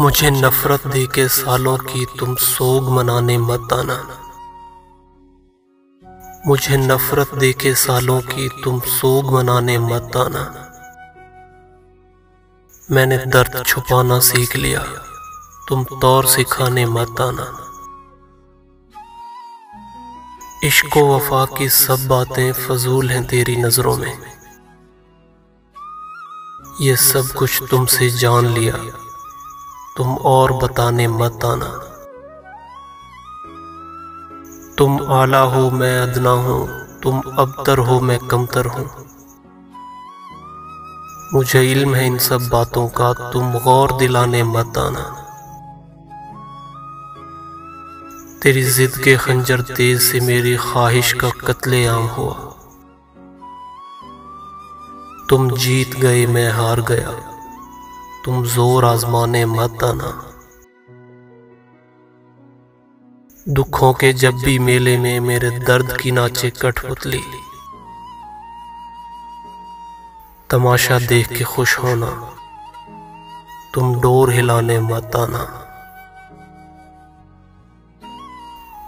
मुझे नफरत दे के सालों की तुम सोग मनाने मत आना। मुझे नफरत दे के सालों की तुम सोग मनाने मत आना। मैंने दर्द छुपाना सीख लिया, तुम तौर सिखाने मत आना। इश्क व वफा की सब बातें फजूल हैं तेरी नजरों में। ये सब कुछ तुमसे जान लिया, तुम और बताने मत आना। तुम आला हो मैं अदना हूं, तुम अबतर हो मैं कमतर हूं। मुझे इल्म है इन सब बातों का, तुम गौर दिलाने मत आना। तेरी जिद के खंजर तेज से मेरी ख्वाहिश का कत्लेआम हुआ। तुम जीत गए मैं हार गया, तुम जोर आजमाने मत आना। दुखों के जब भी मेले में मेरे दर्द की नाचे कठपुतली। तमाशा देख के खुश होना, तुम डोर हिलाने मत आना।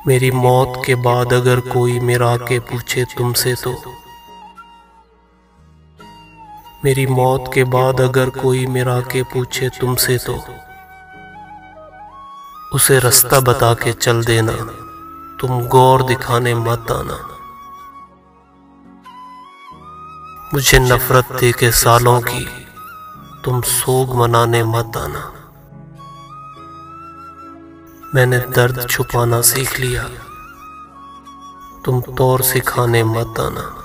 मेरी मौत के बाद अगर कोई मेरा आके पूछे तुमसे तो, मेरी मौत के बाद अगर कोई मेरा आके पूछे तुमसे तो, उसे रास्ता बता के चल देना, तुम गौर दिखाने मत आना। मुझे नफरत दे के सालों की तुम सोग मनाने मत आना। मैंने दर्द छुपाना सीख लिया, तुम तौर सिखाने मत आना।